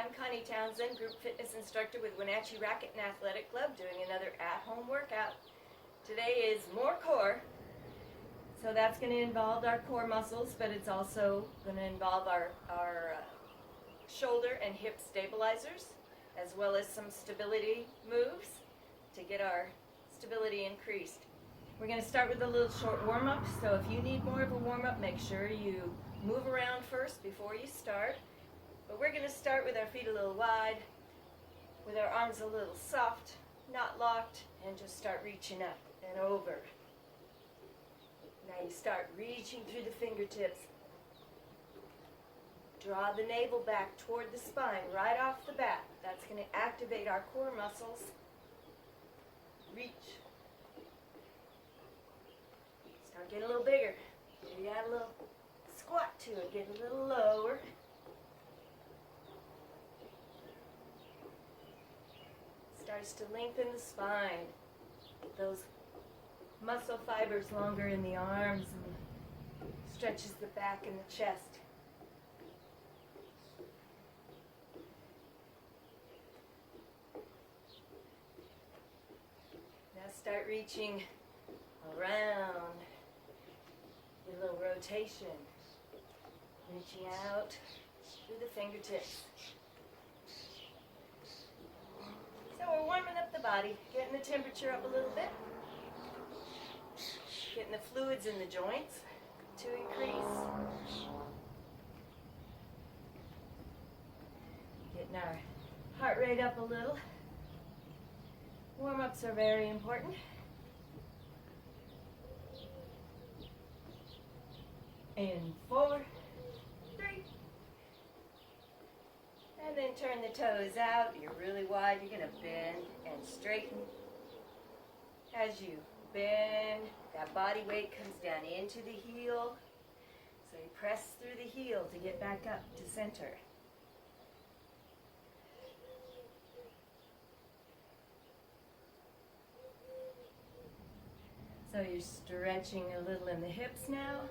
I'm Connie, group fitness instructor with Wenatchee Racquet Athletic Club, doing another at-home workout. Today is more core, so that's going to involve our core muscles, but it's also going to involve our shoulder and hip stabilizers, as well as some stability moves to get our stability increased. We're going to start with a little short warm-up, so if you need more of a warm-up, make sure you move around first before you start. But we're going to start with our feet a little wide, with our arms a little soft, not locked, and just start reaching up and over. Now you start reaching through the fingertips. Draw the navel back toward the spine right off the bat. That's going to activate our core muscles. Reach. Start getting a little bigger. You add a little squat to it. Get a little lower. Starts to lengthen the spine. Get those muscle fibers longer in the arms and stretches the back and the chest. Now start reaching around. Get a little rotation. Reaching out through the fingertips. So we're warming up the body, getting the temperature up a little bit, getting the fluids in the joints to increase, getting our heart rate up a little. Warm-ups are very important. In 4, 3. And then turn the toes out. You're really wide. You're going to bend and straighten. As you bend, that body weight comes down into the heel. So you press through the heel to get back up to center. So you're stretching a little in the hips now.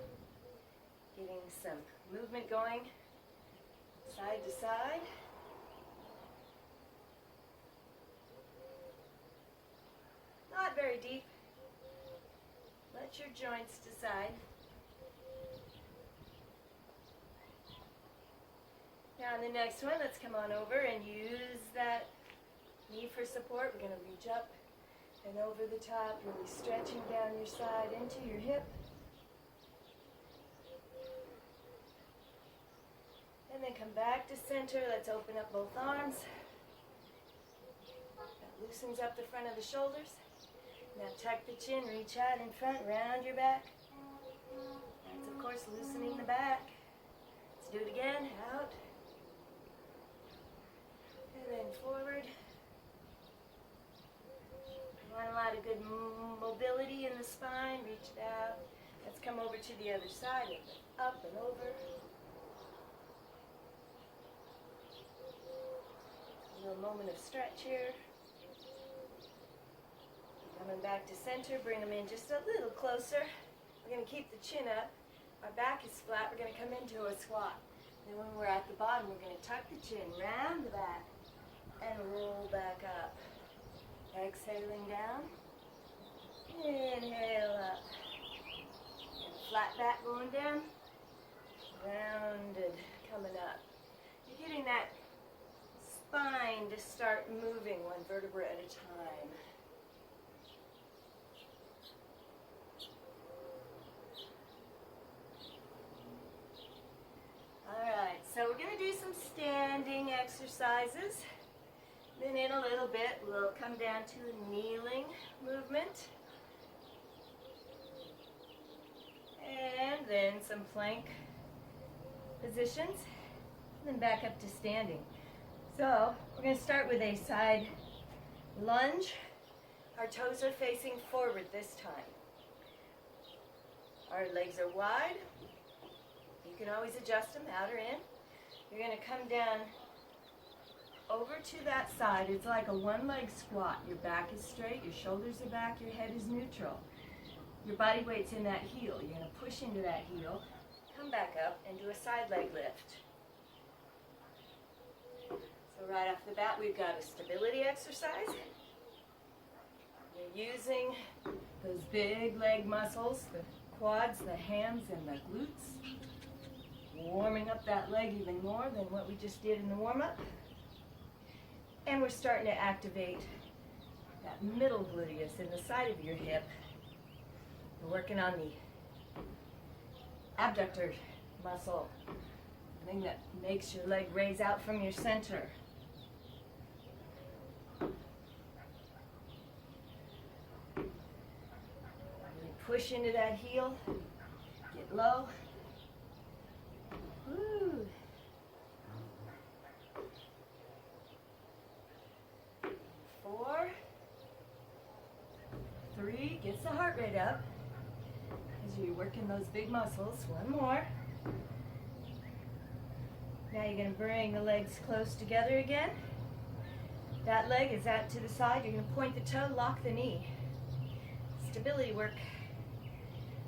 Getting some movement going side to side. Not very deep. Let your joints decide. Now on the next one, let's come on over and use that knee for support. We're going to reach up and over the top, really stretching down your side into your hip. And then come back to center. Let's open up both arms. That loosens up the front of the shoulders. Now tuck the chin, reach out in front, round your back. That's of course loosening the back. Let's do it again. Out. And then forward. You want a lot of good mobility in the spine. Reach it out. Let's come over to the other side. Up and over. A little moment of stretch here. Coming back to center, bring them in just a little closer. We're going to keep the chin up. Our back is flat. We're going to come into a squat. Then when we're at the bottom, we're going to tuck the chin, round the back, and roll back up. Exhaling down. Inhale up. And flat back going down. Rounded coming up. You're getting that spine to start moving one vertebra at a time. Alright, so we're going to do some standing exercises. Then in a little bit, we'll come down to a kneeling movement. And then some plank positions. And then back up to standing. So, we're going to start with a side lunge. Our toes are facing forward this time. Our legs are wide. You can always adjust them out or in. You're going to come down over to that side. It's like a one-leg squat. Your back is straight, your shoulders are back, your head is neutral. Your body weight's in that heel. You're going to push into that heel, come back up, and do a side leg lift. So right off the bat, we've got a stability exercise. You're using those big leg muscles, the quads, the hams, and the glutes. Warming up that leg even more than what we just did in the warm-up. And we're starting to activate that middle gluteus in the side of your hip. We're working on the abductor muscle, the thing that makes your leg raise out from your center. Really push into that heel, get low. Woo. 4, 3, gets the heart rate up as you're working those big muscles. 1 more. Now you're going to bring the legs close together again. That leg is out to the side. You're going to point the toe, lock the knee. Stability work.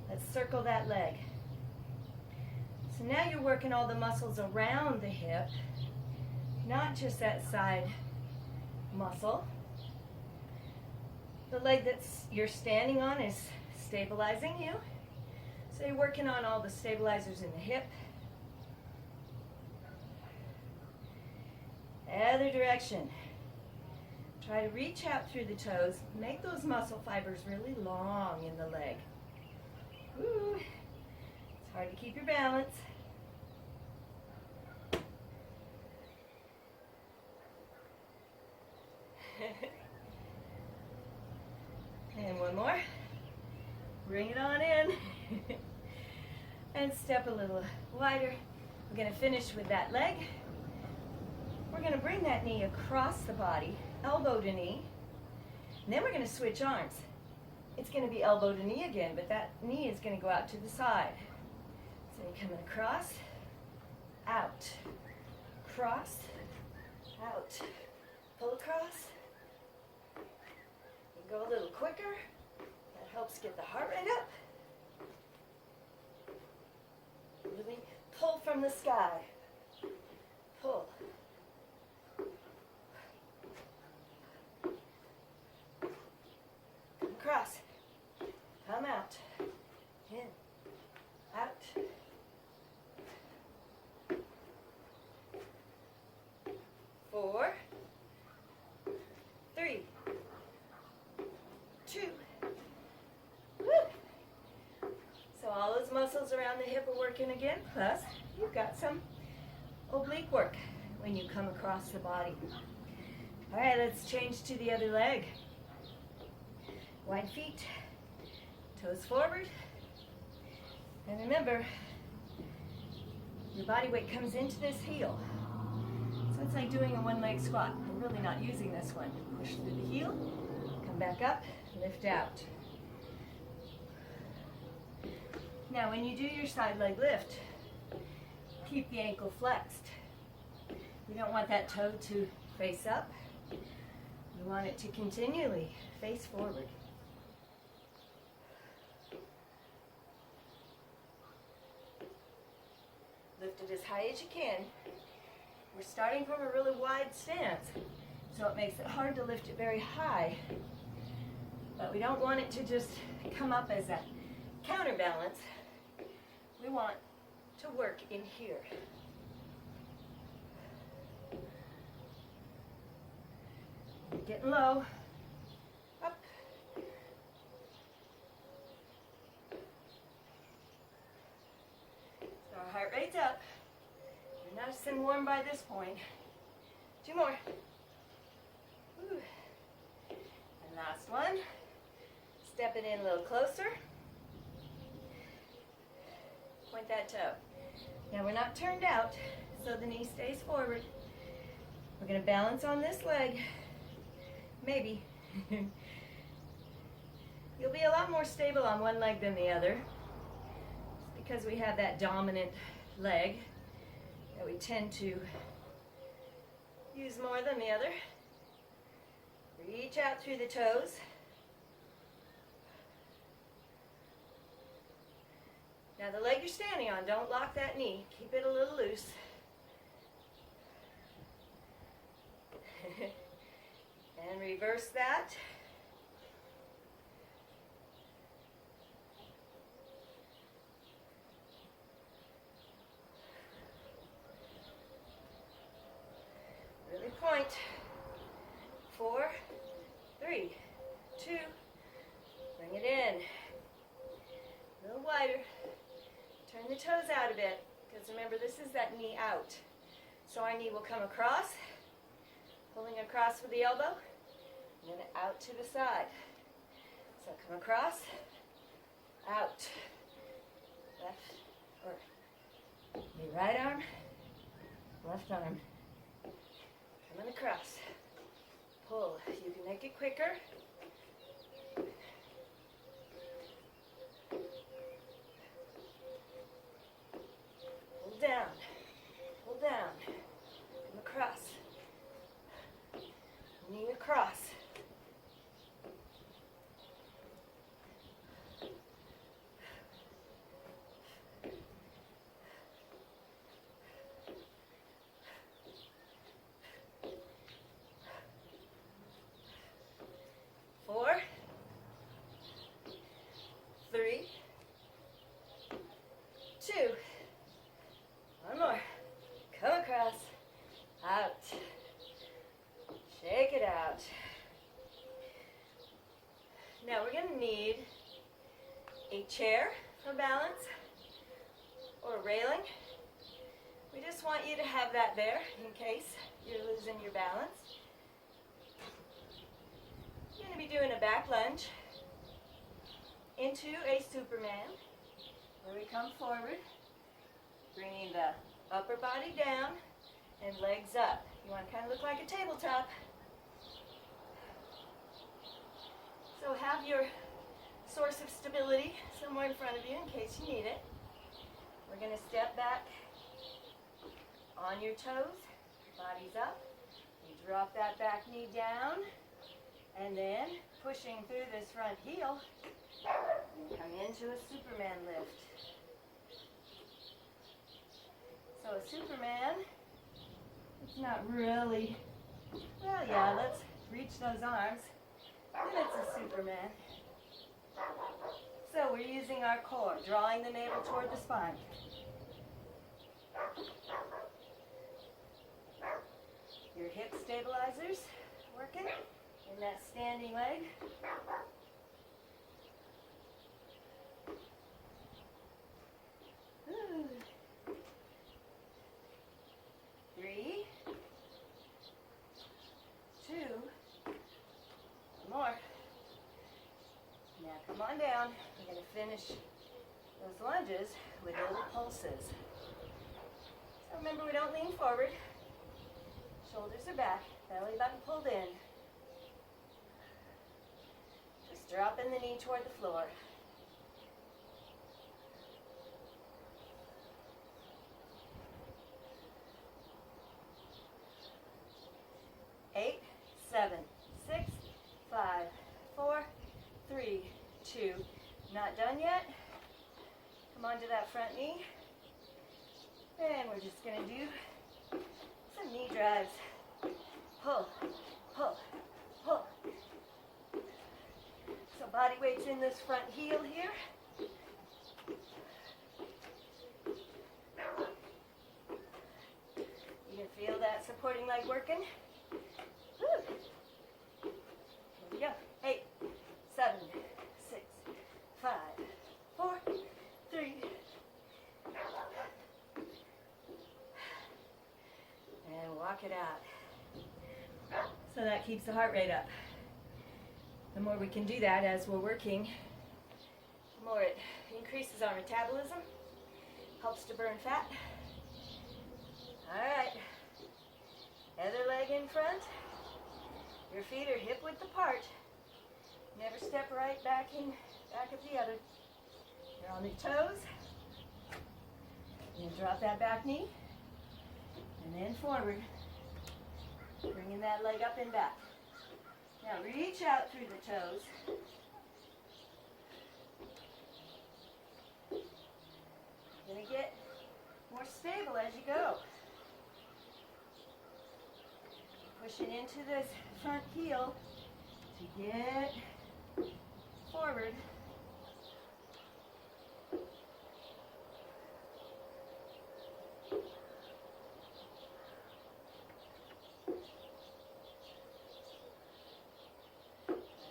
Let's circle that leg. So now you're working all the muscles around the hip, not just that side muscle. The leg that you're standing on is stabilizing you. So you're working on all the stabilizers in the hip. Other direction. Try to reach out through the toes. Make those muscle fibers really long in the leg. Woo. It's hard to keep your balance. And 1 more. Bring it on in. And step a little wider. We're going to finish with that leg. We're going to bring that knee across the body, elbow to knee. And then we're going to switch arms. It's going to be elbow to knee again, but that knee is going to go out to the side. So you're coming across, out, cross, out, pull across. You go a little quicker. That helps get the heart rate up. Really pull from the sky. Pull. Come across. Come out. In. Out. Four. 3. 2. Woo. So all those muscles around the hip are working again, plus you've got some oblique work when you come across the body. All right, let's change to the other leg. Wide feet, toes forward. And remember, your body weight comes into this heel. So it's like doing a 1-leg squat. We're really not using this one. Push through the heel, come back up, lift out. Now when you do your side leg lift, keep the ankle flexed. You don't want that toe to face up. You want it to continually face forward. Lift it as high as you can. We're starting from a really wide stance, so it makes it hard to lift it very high. But we don't want it to just come up as a counterbalance. We want to work in here. You're getting low. Up. So our heart rate's up. You're nice and warm by this point. 2 more. Woo. And last one. Step it in a little closer. Point that toe. Now we're not turned out, so the knee stays forward. We're going to balance on this leg. Maybe. You'll be a lot more stable on one leg than the other. It's because we have that dominant leg that we tend to use more than the other. Reach out through the toes. Now the leg you're standing on, don't lock that knee. Keep it a little loose. And reverse that. Really point. 4, 3, 2, bring it in. A little wider. Turn the toes out a bit, because remember, this is that knee out. So our knee will come across, pulling across with the elbow, and then out to the side. So come across, out, left, or the right arm, left arm, coming across, pull. You can make it quicker. Pull down, come across, knee across. Four, 3, 2, one more. Come across, out. Shake it out. Now we're going to need a chair for balance or a railing. We just want you to have that there in case you're losing your balance. You're going to be doing a back lunge into a Superman, where we come forward, bringing the upper body down and legs up. You want to kind of look like a tabletop. So have your source of stability somewhere in front of you in case you need it. We're going to step back on your toes, body's up. You drop that back knee down, and then pushing through this front heel, come into a Superman lift. So a Superman, it's not really, well, yeah, let's reach those arms, and it's a Superman. So we're using our core, drawing the navel toward the spine. Your hip stabilizers working in that standing leg. Ooh. 3, 2, one more. Now come on down. We're going to finish those lunges with little pulses. So remember, we don't lean forward. Shoulders are back, belly button pulled in. Just dropping the knee toward the floor. Eight, 7, 6, 5, 4, 3, 2. Not done yet. Come onto that front knee. And we're just going to do some knee drives. Pull, pull, pull. So body weight's in this front heel here. You can feel that supporting leg working. Woo. Here we go. 8, 7, 6, 5, 4, 3. And walk it out. So that keeps the heart rate up. The more we can do that as we're working, the more it increases our metabolism, helps to burn fat. All right. Other leg in front. Your feet are hip width apart. Never step right back of the other. You're on the toes. And drop that back knee. And then forward. Bringing that leg up and back. Now reach out through the toes. You're going to get more stable as you go. Pushing into this front heel to get forward.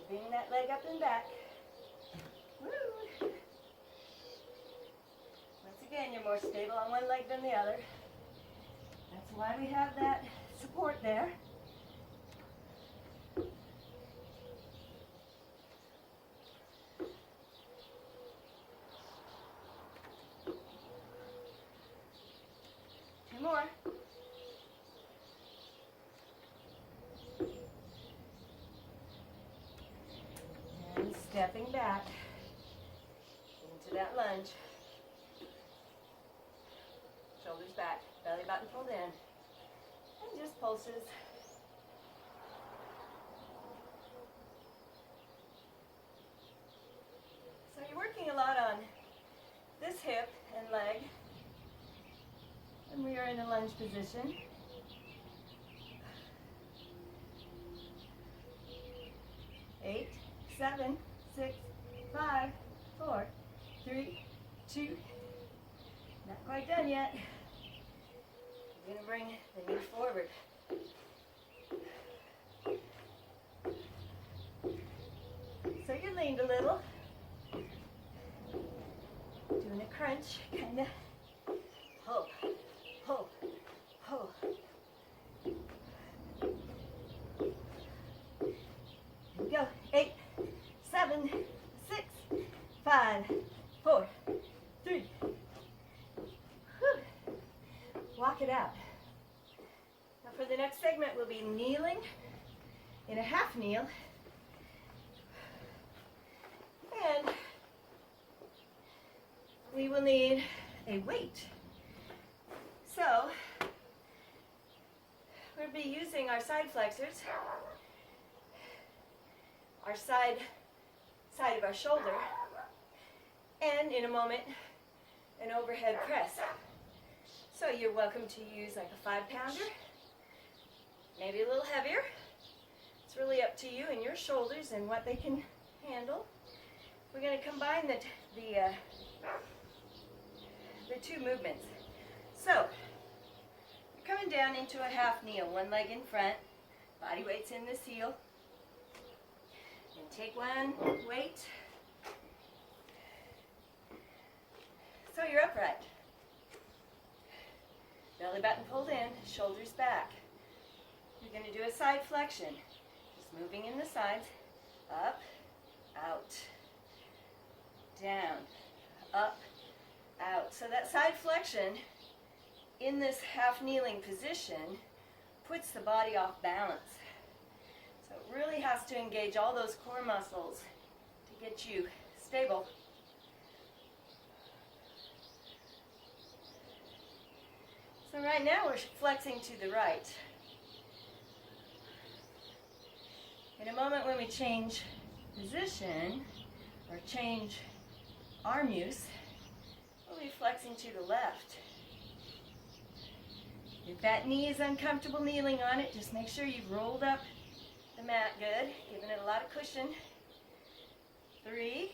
Bring that leg up and back. Woo! Once again, you're more stable on one leg than the other. That's why we have that support there. Two more. And stepping back into that lunge. Shoulders back, belly button pulled in. And just pulses. So you're working a lot on this hip and leg. And we are in a lunge position. 8, 7, 6, 5, 4, 3, 2. Not quite done yet. We're going to bring the knee forward. So you leaned a little. Doing a crunch, kind of. Pull, pull, pull. Here we go. 8, 7, 6, 5, 4, 3. Whew. Walk it out. Now for the next segment, we'll be kneeling in a half kneel. And we will need a weight. So we'll be using our side flexors, our side of our shoulder, and in a moment, an overhead press. So you're welcome to use like a 5-pounder, maybe a little heavier. It's really up to you and your shoulders and what they can handle. We're going to combine the two movements. So, you're coming down into a half kneel, one leg in front, body weight's in this heel. And take one weight. So you're upright. Belly button pulled in, shoulders back. You're going to do a side flexion. Just moving in the sides. Up, out, down, up, out. So that side flexion in this half kneeling position puts the body off balance. So it really has to engage all those core muscles to get you stable. So right now we're flexing to the right. In a moment when we change position or change arm use, we'll be flexing to the left. If that knee is uncomfortable kneeling on it, just make sure you've rolled up the mat good, giving it a lot of cushion. 3,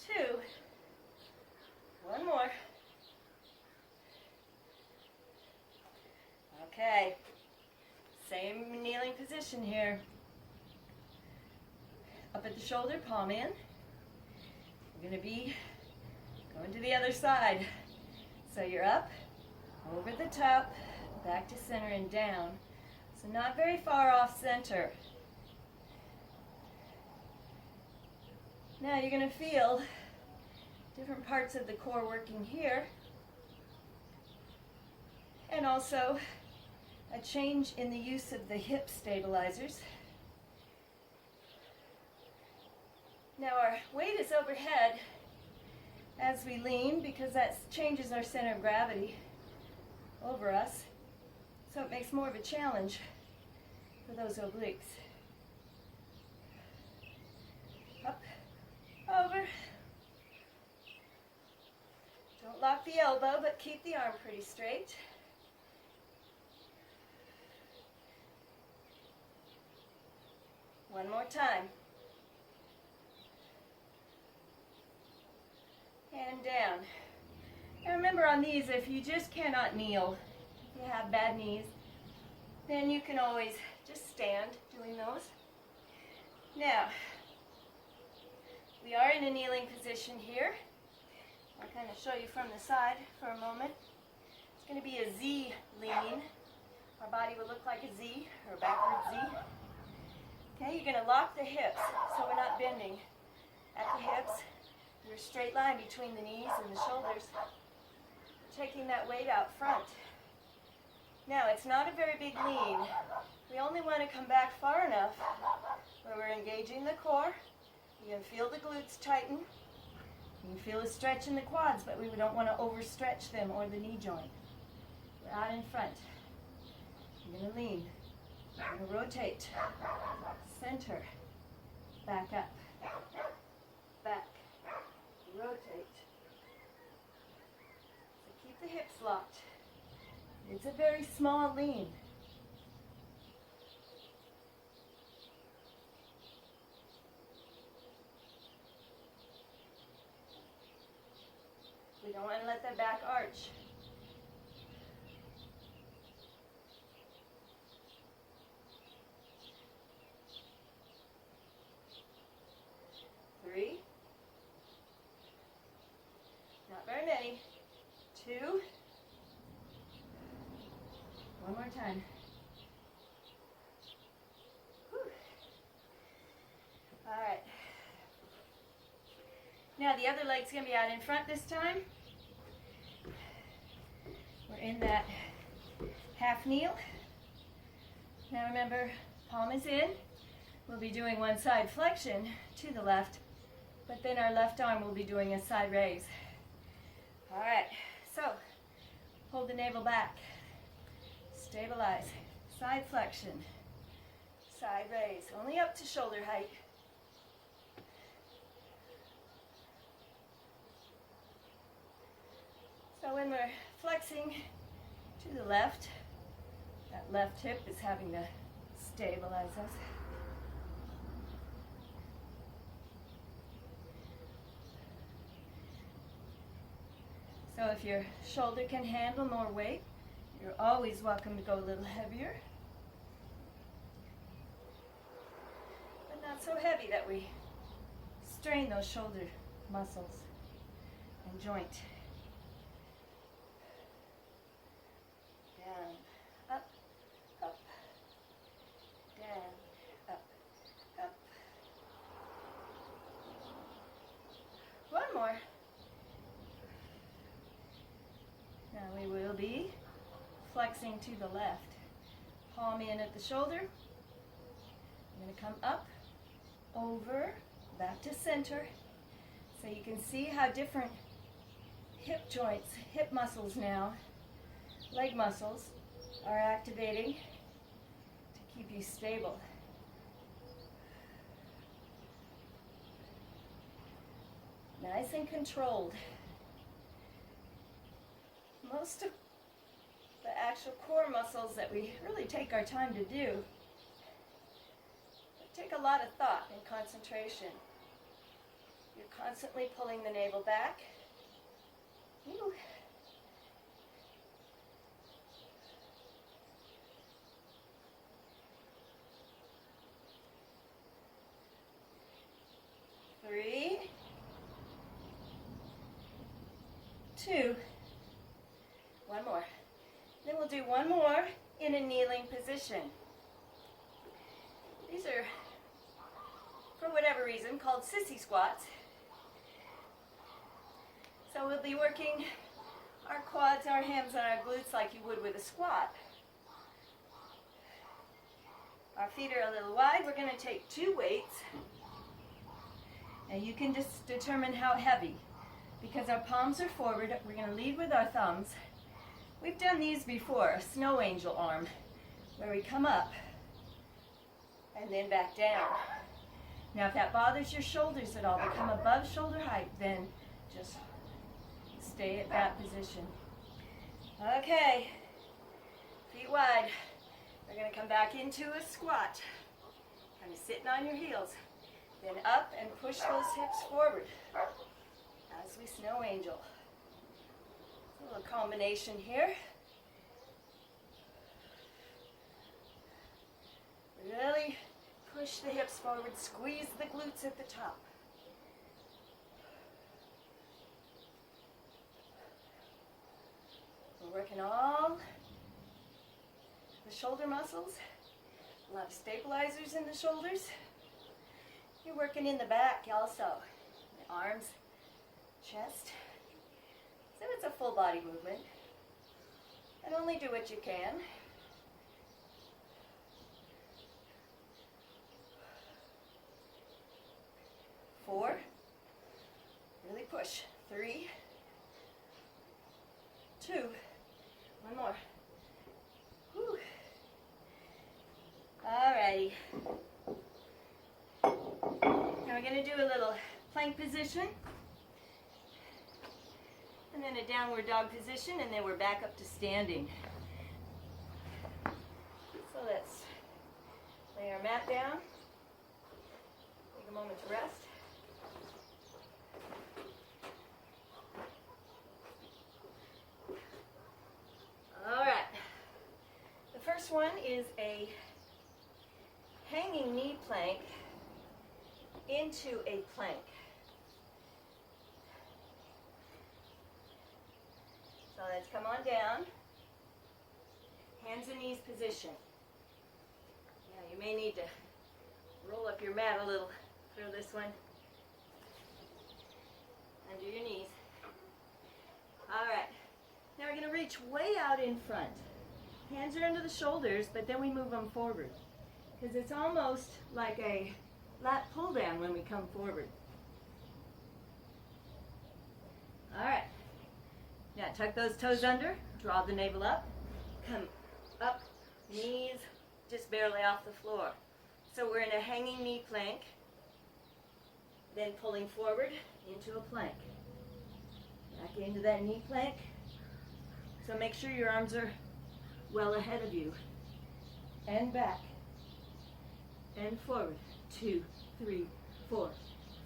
2, 1 more. Okay, same kneeling position here. Up at the shoulder, palm in. We're going to be going to the other side. So you're up, over the top, back to center and down. So not very far off center. Now you're going to feel different parts of the core working here. And also a change in the use of the hip stabilizers. Now our weight is overhead as we lean because that changes our center of gravity over us. So it makes more of a challenge for those obliques. Up, over. Don't lock the elbow, but keep the arm pretty straight. One more time. And down. And remember on these, if you just cannot kneel, if you have bad knees, then you can always just stand doing those. Now, we are in a kneeling position here. I'll kind of show you from the side for a moment. It's going to be a Z lean. Our body will look like a Z, or a backward Z. Okay, you're going to lock the hips so we're not bending at the hips. There's a straight line between the knees and the shoulders. Taking that weight out front. Now, it's not a very big lean. We only want to come back far enough where we're engaging the core. You can feel the glutes tighten. You can feel a stretch in the quads, but we don't want to overstretch them or the knee joint. We're out in front. You're going to lean. You're going to rotate. Center. Back up. Back. Rotate. So keep the hips locked. It's a very small lean. We don't want to let that back arch. Three. Not very many. Two. One more time. Whew. All right. Now the other leg's going to be out in front this time. We're in that half kneel. Now remember, palm is in. We'll be doing one side flexion to the left, but then our left arm will be doing a side raise. All right, so hold the navel back. Stabilize. Side flexion. Side raise. Only up to shoulder height. So when we're flexing to the left, that left hip is having to stabilize us. So if your shoulder can handle more weight, you're always welcome to go a little heavier. But not so heavy that we strain those shoulder muscles and joint. Down, up, up, down, up, up. One more. Now we will be flexing to the left. Palm in at the shoulder. I'm going to come up, over, back to center. So you can see how different hip joints, hip muscles now, leg muscles are activating to keep you stable. Nice and controlled. Most of the actual core muscles that we really take our time to do take a lot of thought and concentration. You're constantly pulling the navel back. Ooh. Three, two, one more. Then we'll do one more in a kneeling position. These are, for whatever reason, called sissy squats. So we'll be working our quads, our hams, and our glutes like you would with a squat. Our feet are a little wide. We're going to take 2 weights. And you can just determine how heavy. Because our palms are forward, we're going to lead with our thumbs. We've done these before, a snow angel arm, where we come up and then back down. Now if that bothers your shoulders at all, to come above shoulder height, then just stay at that position. Okay, feet wide. We're going to come back into a squat. Kind of sitting on your heels. Then up and push those hips forward as we snow angel. A little combination here. Really push the hips forward, squeeze the glutes at the top. We're working all the shoulder muscles, a lot of stabilizers in the shoulders. You're working in the back also, the arms, chest. So it's a full body movement. And only do what you can. Four. Really push. 3, 2. One more. Whew. Alrighty. Now we're going to do a little plank position. And then a downward dog position, and then we're back up to standing. So let's lay our mat down. Take a moment to rest. All right. The first one is a hanging knee plank into a plank. So let's come on down. Hands and knees position. Now you may need to roll up your mat a little. Throw this one under your knees. All right. Now we're going to reach way out in front. Hands are under the shoulders, but then we move them forward. Because it's almost like a lat pull down when we come forward. All right. Now tuck those toes under, draw the navel up, come up, knees just barely off the floor. So we're in a hanging knee plank, then pulling forward into a plank. Back into that knee plank. So make sure your arms are well ahead of you. And back. And forward. 2, 3, 4,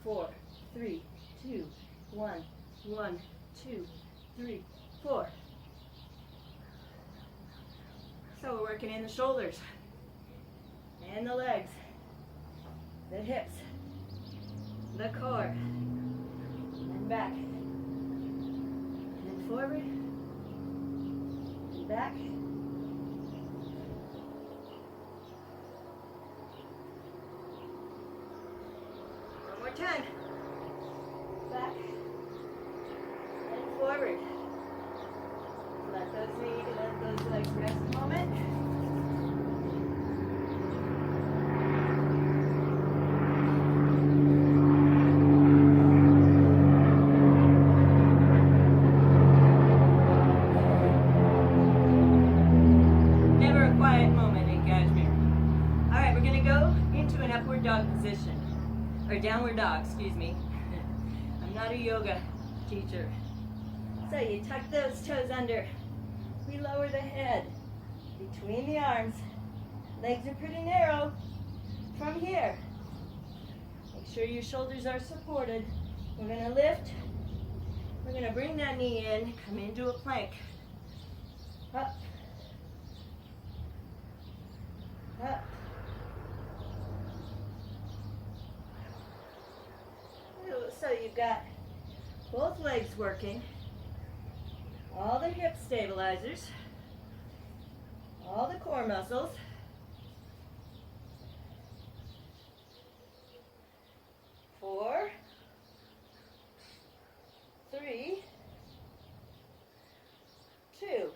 4, 3, 2, 1, 1, 2, 3, 4. So we're working in the shoulders and the legs, the hips, the core, and back, and forward, and back. One more time. Back and forward. Let those legs rest a moment. Never a quiet moment in Kashmir. All right, we're going to go into an upward dog position, or downward dog, excuse me. I'm not a yoga teacher. So you tuck those toes under. We lower the head between the arms. Legs are pretty narrow from here. Make sure your shoulders are supported. We're going to lift. We're going to bring that knee in, come into a plank. Up. Up. So you've got both legs working. All the hip stabilizers, all the core muscles. Four, 3, 2.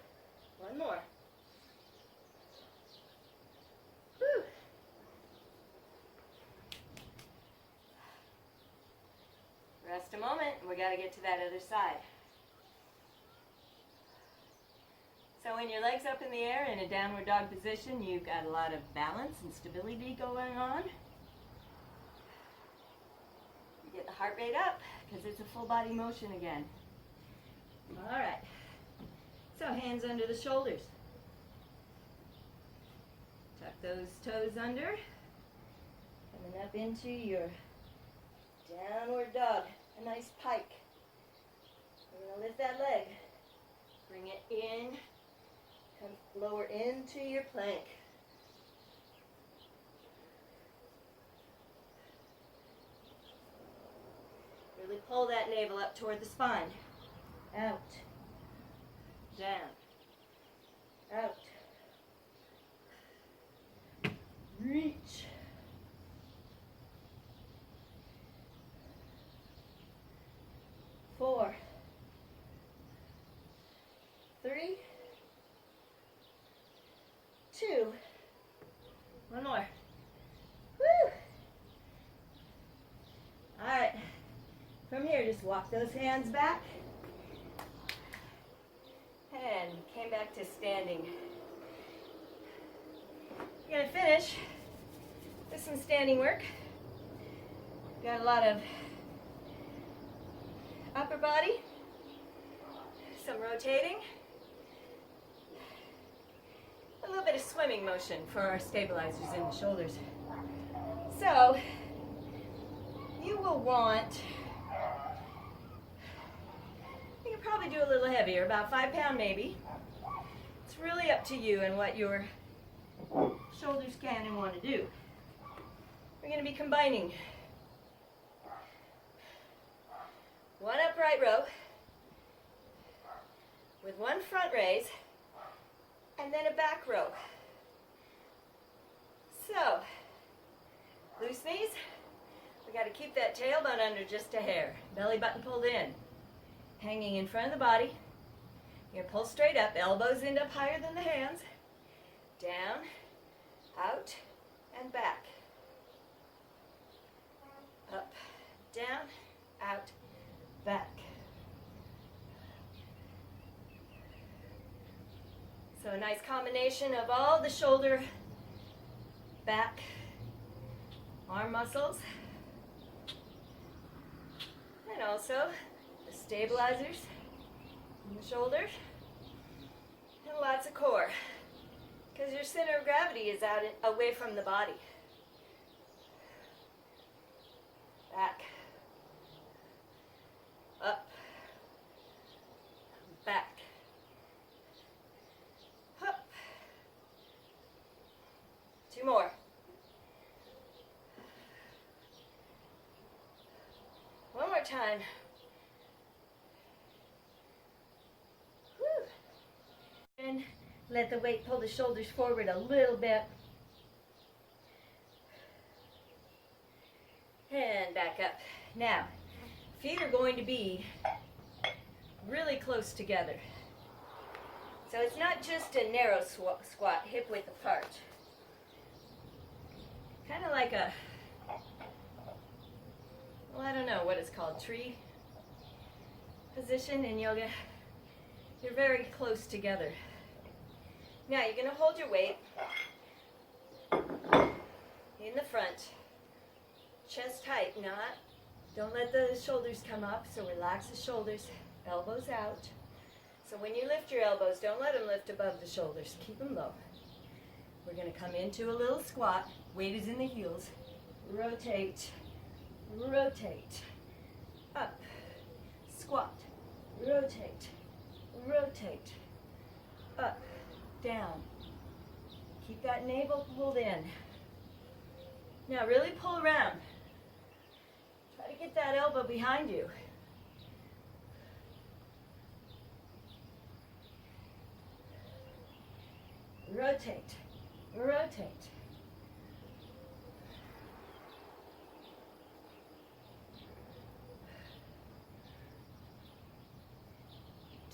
One more. Whew. Rest a moment. We got to get to that other side. So when your legs up in the air in a downward dog position, you've got a lot of balance and stability going on. You get the heart rate up because it's a full body motion again. All right. So hands under the shoulders. Tuck those toes under. into your downward dog, a nice pike. We're going to lift that leg, bring it in, come lower into your plank. Really pull that navel up toward the spine. Out, down, out, reach. Four, three, two, one more. Woo! All right, from here, just walk those hands back and came back to standing. We're gonna finish with some standing work. Got a lot of upper body, some rotating, a little bit of swimming motion for our stabilizers in the shoulders. So you will want, you can probably do a little heavier, about 5 pound maybe. It's really up to you and what your shoulders can and want to do. We're going to be combining one upright row with one front raise and then a back row. So, loose knees. We got to keep that tailbone under just a hair. Belly button pulled in. Hanging in front of the body. You're going to pull straight up, elbows end up higher than the hands. Down, out, and back. Up, down, out, back. So a nice combination of all the shoulder, back, arm muscles, and also the stabilizers in the shoulders, and lots of core, because your center of gravity is out away from the body. Back, up, back, up. 2 more. One more time. Woo. And let the weight pull the shoulders forward a little bit. And back up. Now, feet are going to be really close together. So it's not just a narrow squat, hip width apart. Kind of like a, well, I don't know what it's called, tree position in yoga. You're very close together. Now you're going to hold your weight in the front, chest tight, don't let the shoulders come up, so relax the shoulders, elbows out. So when you lift your elbows, don't let them lift above the shoulders, keep them low. We're going to come into a little squat, weight is in the heels, rotate, rotate, up, squat, rotate, rotate, up, down. Keep that navel pulled in. Now really pull around. Try to get that elbow behind you. Rotate, rotate.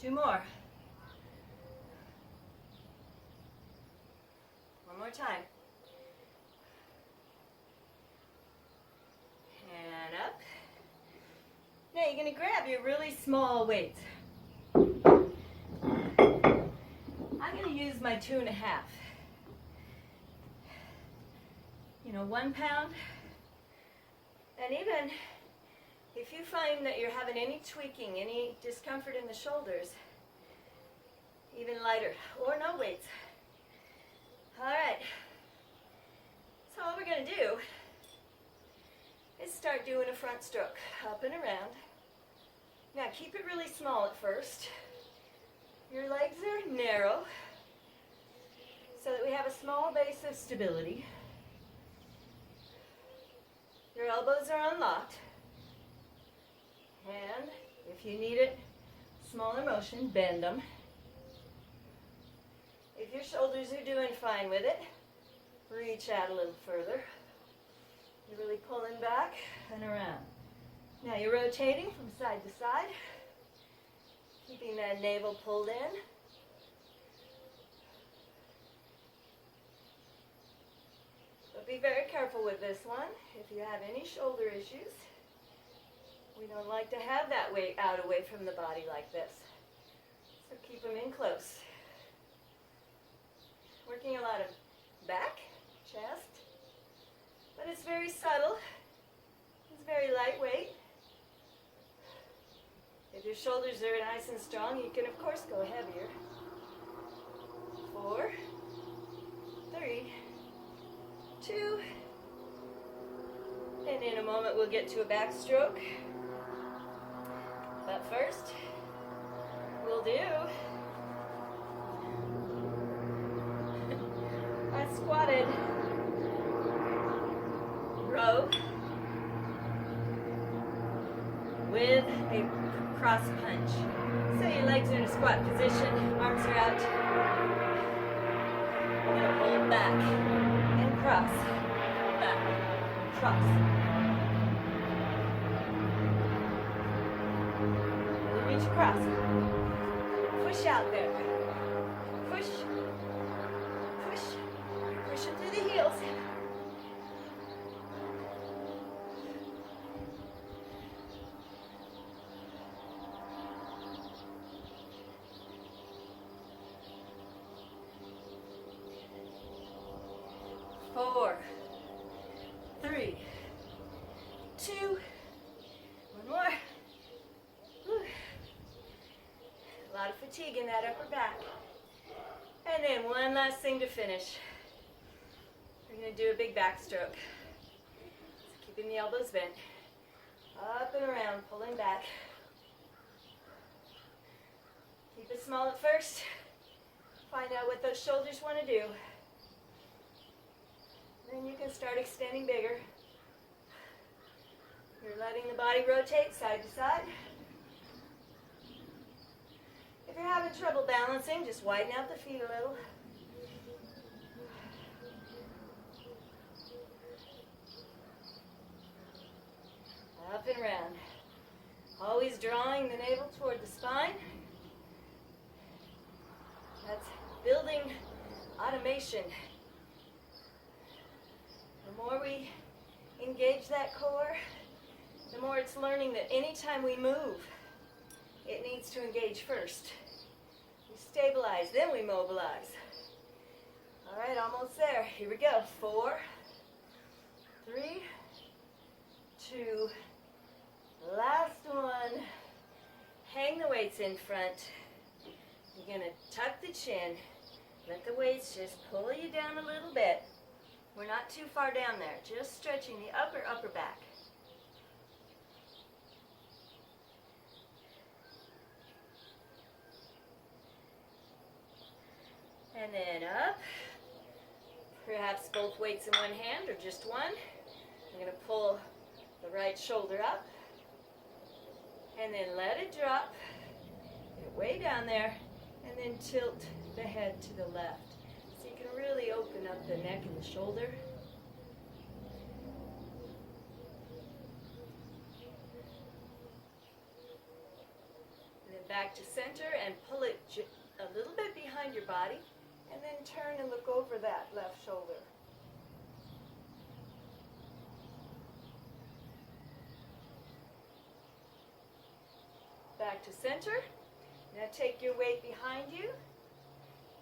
Two more. One more time. And up. Now you're going to grab your really small weights. I'm going to use my 2.5. 1 pound. And even if you find that you're having any tweaking, any discomfort in the shoulders, even lighter, or no weights. All right. So all we're going to do start doing a front stroke, up and around. Now keep it really small at first. Your legs are narrow so that we have a small base of stability. Your elbows are unlocked. And if you need it, smaller motion, bend them. If your shoulders are doing fine with it, reach out a little further. You're really pulling back and around. Now you're rotating from side to side, keeping that navel pulled in. But be very careful with this one. If you have any shoulder issues, we don't like to have that weight out away from the body like this. So keep them in close. Working a lot of back, chest, but it's very subtle. It's very lightweight. If your shoulders are nice and strong, you can of course go heavier. 4, 3, 2, and in a moment we'll get to a backstroke. But first, we'll do a squatted row with a cross punch. So your legs are in a squat position, arms are out. You're going to pull back and cross, back, cross. Really reach across. Push out there. Push, push, push it through the heels. Four, 3, 2, one more. Whew. A lot of fatigue in that upper back. And then one last thing to finish. We're going to do a big backstroke. So keeping the elbows bent. Up and around, pulling back. Keep it small at first. Find out what those shoulders want to do. Then you can start extending bigger. You're letting the body rotate side to side. If you're having trouble balancing, just widen out the feet a little. Up and around. Always drawing the navel toward the spine. That's building automation. The more we engage that core, the more it's learning that anytime we move, it needs to engage first. We stabilize, then we mobilize. All right, almost there. Here we go. 4, 3, 2, last one. Hang the weights in front. You're going to tuck the chin. Let the weights just pull you down a little bit. We're not too far down there, just stretching the upper back. And then up. Perhaps both weights in one hand or just one. I'm going to pull the right shoulder up. And then let it drop. Get it way down there. And then tilt the head to the left. So you can really open up the neck and the shoulder. And then back to center and pull it a little bit behind your body. And then turn and look over that left shoulder. Back to center. Now take your weight behind you.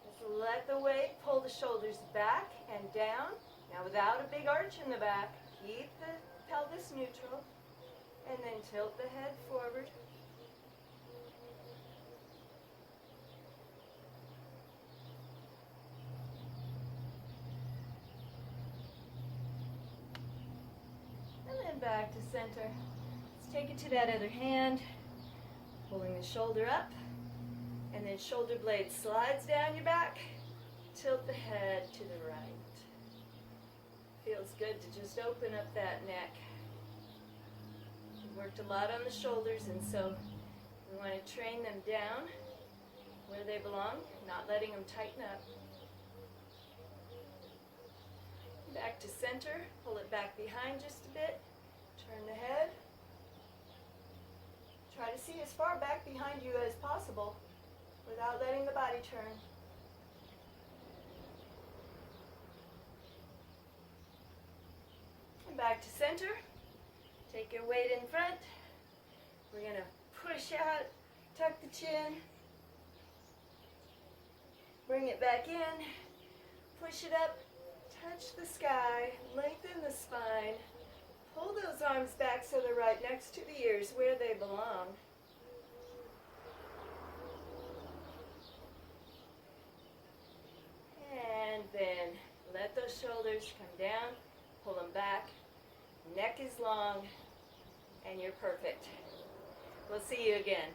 Just let the weight pull the shoulders back and down. Now without a big arch in the back, keep the pelvis neutral. And then tilt the head forward. And then and back to center. Let's take it to that other hand, pulling the shoulder up, and then shoulder blade slides down your back. Tilt the head to the right. Feels good to just open up that neck. We've worked a lot on the shoulders, and so we want to train them down where they belong, not letting them tighten up. Back to center, pull it back behind just a bit, turn the head. Try to see as far back behind you as possible without letting the body turn. And back to center. Take your weight in front. We're going to push out, tuck the chin. Bring it back in, push it up, touch the sky, lengthen the spine. Pull those arms back so they're right next to the ears where they belong. And then let those shoulders come down, pull them back. Neck is long, and you're perfect. We'll see you again.